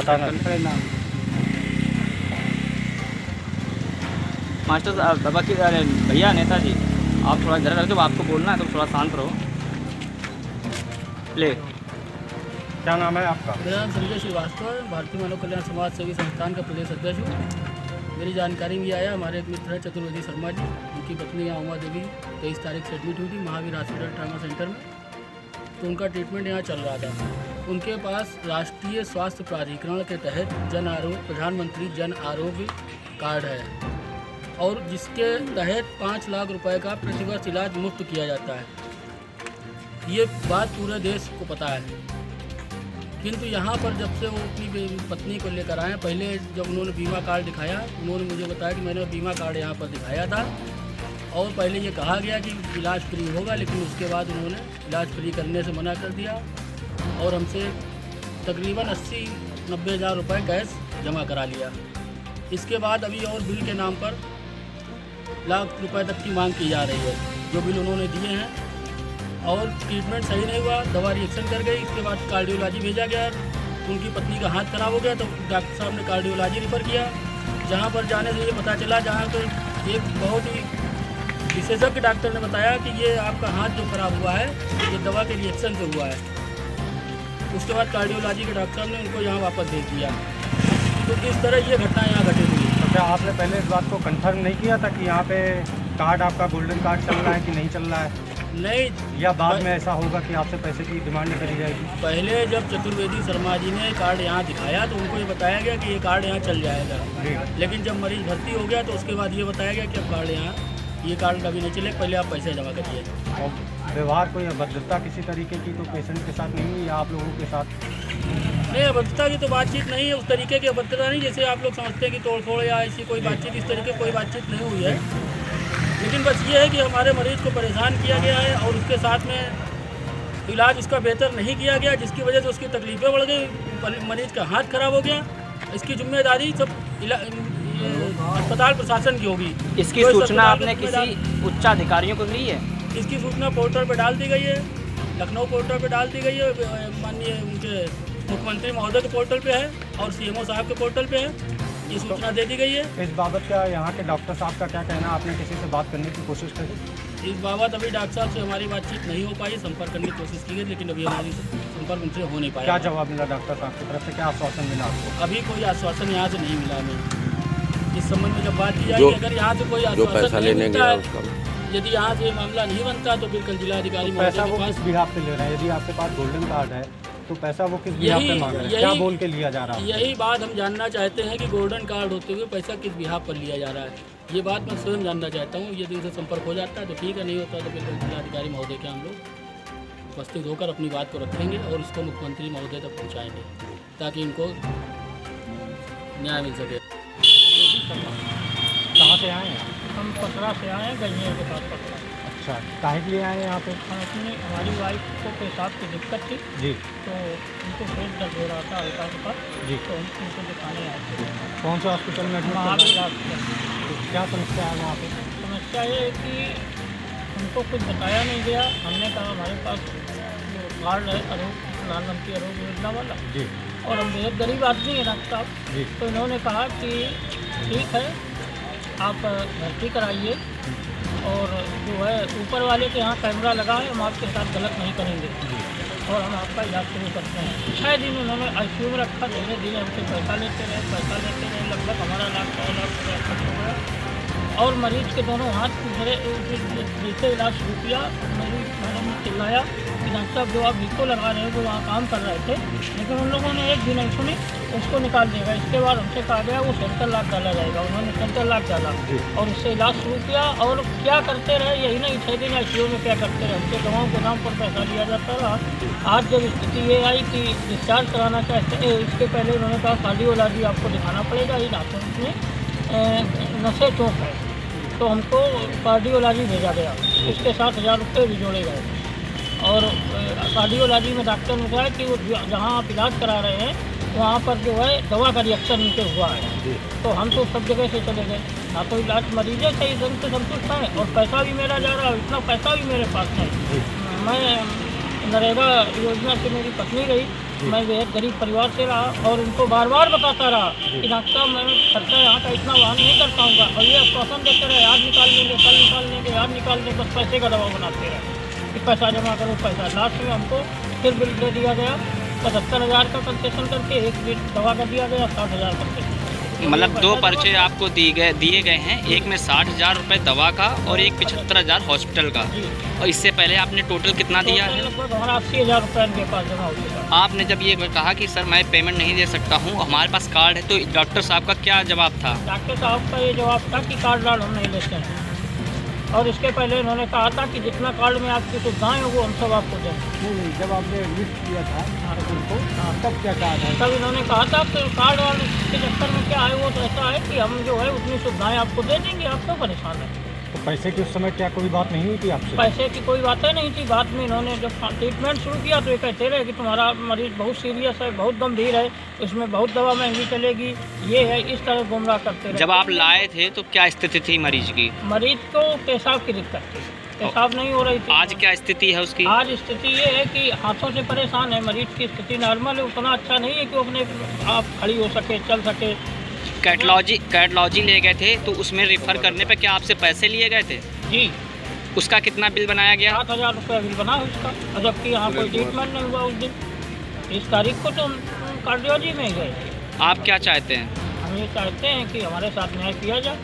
बताना। मास्टर साहब बाबा की अरे भैया नेताजी आप थोड़ा इधर रख दो, आपको बोलना है तो थोड़ा शांत रहो। ले क्या नाम है आपका? मेरा नाम संजय श्रीवास्तव है, भारतीय मानव कल्याण समाज सेवी संस्थान का प्रदेश अध्यक्ष हूँ। मेरी जानकारी में आया, हमारे एक मित्र है चतुर्वेदी शर्मा जी, उनकी पत्नी यहाँ उमा देवी 23 तारीख से एडमिट हुई थी महावीर हॉस्पिटल ट्रामा सेंटर में। तो उनका ट्रीटमेंट यहाँ चल रहा था। उनके पास राष्ट्रीय स्वास्थ्य प्राधिकरण के तहत प्रधानमंत्री जन आरोग्य कार्ड है और जिसके तहत 5 लाख रुपए का प्रतिवर्ष इलाज मुफ्त किया जाता है। ये बात पूरे देश को पता है। किंतु यहाँ पर जब से वो अपनी पत्नी को लेकर आए, पहले जब उन्होंने बीमा कार्ड दिखाया, उन्होंने मुझे बताया कि मैंने बीमा कार्ड यहाँ पर दिखाया था और पहले ये कहा गया कि इलाज फ्री होगा, लेकिन उसके बाद उन्होंने इलाज फ्री करने से मना कर दिया और हमसे तकरीबन 80-90 हज़ार रुपये कैश जमा करा लिया। इसके बाद अभी और बिल के नाम पर लाख रुपए तक की मांग की जा रही है, जो बिल उन्होंने दिए हैं। और ट्रीटमेंट सही नहीं हुआ, दवा रिएक्शन कर गई। इसके बाद कार्डियोलॉजी भेजा गया, उनकी पत्नी का हाथ खराब हो गया तो डॉक्टर साहब ने कार्डियोलॉजी रेफर किया, जहाँ पर जाने से ये पता चला, जहाँ पर एक बहुत ही विशेषज्ञ डॉक्टर ने बताया कि ये आपका हाथ जो खराब हुआ है ये दवा के रिएक्शन से हुआ है। उसके बाद कार्डियोलॉजी के डॉक्टर साहब ने उनको यहाँ वापस भेज दिया। तो इस तरह ये घटना यहाँ घटी हुई। तो क्या आपने पहले इस बात को कंफर्म नहीं किया था कि यहाँ पे कार्ड आपका गोल्डन कार्ड चल रहा है कि नहीं चल रहा है, नहीं, या बाद में ऐसा होगा कि आपसे पैसे की डिमांड करी जाएगी? पहले जब चतुर्वेदी शर्मा जी ने कार्ड यहाँ दिखाया तो उनको ये बताया गया कि ये कार्ड यहाँ चल जाएगा, लेकिन जब मरीज भर्ती हो गया तो उसके बाद ये बताया गया कि अब कार्ड यहाँ ये कार्ड कभी नहीं चले, पहले आप पैसे जमा करिए। और व्यवहार कोई अभद्रता किसी तरीके की तो पेशेंट के साथ नहीं हुई या आप लोगों के साथ? नहीं, अभद्रता की तो बातचीत नहीं है, उस तरीके की अभद्रता नहीं जैसे आप लोग समझते हैं कि तोड़फोड़ या ऐसी कोई बातचीत, इस तरीके की कोई बातचीत नहीं हुई है। लेकिन बस ये है कि हमारे मरीज़ को परेशान किया गया है और उसके साथ में इलाज इसका बेहतर नहीं किया गया, जिसकी वजह से उसकी तकलीफ़ें बढ़ गई, मरीज़ का हाथ खराब हो गया। इसकी जिम्मेदारी सब अस्पताल प्रशासन की होगी। इसकी सूचना आपने किसी उच्चाधिकारियों को दी है? इसकी सूचना पोर्टल पर डाल दी गई है, लखनऊ पोर्टल पर डाल दी गई है, माननीय उनके मुख्यमंत्री महोदय के पोर्टल पे है और सीएमओ साहब के पोर्टल पे है, ये सूचना दे दी गई है। इस बाबत क्या यहाँ के डॉक्टर साहब का क्या कहना? आपने किसी से बात करने की कोशिश करी? इस बाबत अभी डॉक्टर साहब से हमारी बातचीत नहीं हो पाई, संपर्क करने की कोशिश की गई, लेकिन अभी हमारी संपर्क उनसे हो नहीं पाया। क्या जवाब मिला डॉक्टर साहब की तरफ से, क्या आश्वासन मिला आपको? अभी कोई आश्वासन यहाँ से नहीं मिला हमें। इस संबंध में जब बात की जाएगी, अगर यहाँ से कोई आश्वासन नहीं मिलता है, यदि यहाँ से मामला नहीं बनता तो फिर कल जिलाधिकारी पैसा वो किस बिहाफ पे ले रहे हैं? यदि आपके पास गोल्डन कार्ड है तो पैसा वो किस बिहाफ पे मांग रहे हैं? क्या बोल के लिया जा रहा है? यही बात हम जानना चाहते हैं कि गोल्डन कार्ड होते हुए पैसा किस बिहाफ पर लिया जा रहा है। ये बात मैं स्वयं जानना चाहता हूँ। यदि उनसे संपर्क हो जाता है तो ठीक है, नहीं होता तो फिर जिलाधिकारी महोदय के हम लोग उपस्थित होकर अपनी बात को रखेंगे और उसको मुख्यमंत्री महोदय तक पहुँचाएँगे ताकि इनको न्याय मिल सके। कहाँ से आए हैं? हम पटना से आए हैं, गजमेर के पास पटना। अच्छा, काहे के लिए आए हैं यहाँ पे? हमारी वाइफ को पेशाब की दिक्कत थी, जी, तो उनको पेट दर्द हो रहा था हल्का फुल्का, जी, तो उनको दिखाने आए थे। कौन से हॉस्पिटल में एडमिट महावीर करवाया? हॉस्पिटल। क्या समस्या है वहाँ पे? समस्या ये है कि उनको कुछ बताया नहीं गया। हमने कहा हमारे पास जो कार्ड है प्रधानमंत्री आरोग्य योजना वाला, जी, और हम बेहद गरीब आदमी हैं डॉक्टर साहब, जी, तो इन्होंने कहा कि ठीक है आप भर्ती कराइए और जो है ऊपर वाले के यहाँ कैमरा लगा है, हम आपके साथ गलत नहीं करेंगे और हम आपका इलाज शुरू करते हैं। 6 दिन उन्होंने ICU में रखा, धीरे धीरे हमसे पैसा लेते रहे, लगभग हमारा लाख 1.5 लाख रुपया खर्च हो गया और मरीज़ के दोनों हाथ जैसे इलाज शुरू किया, मरीज़ मैंने चिल्लाया कि डॉक्टर साहब जो आप वीको लगा रहे हैं, जो वहाँ काम कर रहे थे, लेकिन उन लोगों ने एक भी नहीं सुनी, उसको निकाल देगा। इसके बाद हमसे कहा गया वो 70 लाख डाला जाएगा, उन्होंने 70 लाख डाला और उससे इलाज शुरू किया और क्या करते रहे, यही नहीं 6 दिन ICU में क्या करते रहे, हमसे दवाओं के नाम पर पैसा लिया जाता रहा। आज जब स्थिति ये आई कि डिस्चार्ज कराना चाहते हैं, इसके पहले उन्होंने कहा कार्डियोलॉजी आपको दिखाना पड़ेगा, इस हाथों में नशे चौक है, तो हमको कार्डियोलॉजी भेजा गया, उसके 7,000 रुपये भी जोड़े गए और कार्डियोलॉजी में डॉक्टर ने कहा कि वो जहाँ आप इलाज करा रहे हैं वहाँ पर जो है दवा का रिएक्शन उनके हुआ है, तो हम तो सब जगह से चले गए, ना तो इलाज मरीजें सही ढंग से संतुष्ट हैं और पैसा भी मेरा जा रहा है, इतना पैसा भी मेरे पास है। मैं नरेगा योजना से मेरी पत्नी गई मैं बेहद गरीब परिवार से रहा और उनको बार बार बताता रहा कि डॉक्टर साहब मैं खर्चा यहाँ का इतना वहन नहीं कर पाऊँगा, और ये आश्वासन देते रहे आज निकाल लेंगे, कल निकाल लेंगे, आज निकाल लेंगे, बस पैसे का दबाव बनाते रहे कि पैसा जमा करो पैसा। लास्ट में हमको फिर बिल दे दिया गया 75,000 का कंसेशन करके, एक बिल दवा का दिया गया 60,000 कंसेशन। मतलब 2 पर्चे आपको दिए गए हैं, एक में 60,000 रुपये दवा का और एक 75,000 हॉस्पिटल का। और इससे पहले आपने टोटल कितना दिया है? लगभग हमारा 80,000 रुपये इनके पास जमा हो चुका है। आपने जब ये कहा कि सर मैं पेमेंट नहीं दे सकता हूँ, हमारे पास कार्ड है, तो डॉक्टर साहब का क्या जवाब था? डॉक्टर साहब का ये जवाब था कि कार्ड लाल हम नहीं लेते हैं, और इसके पहले इन्होंने कहा था कि जितना कार्ड में आपकी सुविधाएं हो वो हम सब आपको देंगे। नहीं, जब आपने एडमिट किया था उनको, तब क्या कहा था? तब इन्होंने कहा था कि कार्ड वाले के चक्कर में क्या है, वो तो ऐसा है कि हम जो है उतनी सुविधाएं आपको दे देंगे, आप क्यों परेशान है। तो पैसे की उस समय क्या कोई बात नहीं हुई थी आपसे? पैसे की कोई बातें नहीं थी। बाद में इन्होंने जब ट्रीटमेंट शुरू किया तो ये कहते रहे कि तुम्हारा मरीज़ बहुत सीरियस है, बहुत गंभीर है, इसमें बहुत दवा महंगी चलेगी, ये है, इस तरह गुमराह करते रहे। जब आप लाए थे तो क्या स्थिति थी मरीज की? मरीज को पेशाब की दिक्कत थी, पेशाब नहीं हो रही थी। आज क्या स्थिति है उसकी? आज स्थिति ये है कि हाथों से परेशान है, मरीज की स्थिति नॉर्मल है, उतना अच्छा नहीं है कि वो अपने आप खड़ी हो सके, चल सके। कैटलॉजी ले गए थे तो उसमें रिफ़र करने पे क्या आपसे पैसे लिए गए थे? जी, उसका कितना बिल बनाया गया? 7,000 रुपये बिल बना उसका, और जबकि यहाँ कोई ट्रीटमेंट नहीं हुआ उस दिन। इस तारीख को तो हम कार्डियोलॉजी में गए थे। आप क्या चाहते हैं? हम ये चाहते हैं कि हमारे साथ न्याय किया जाए।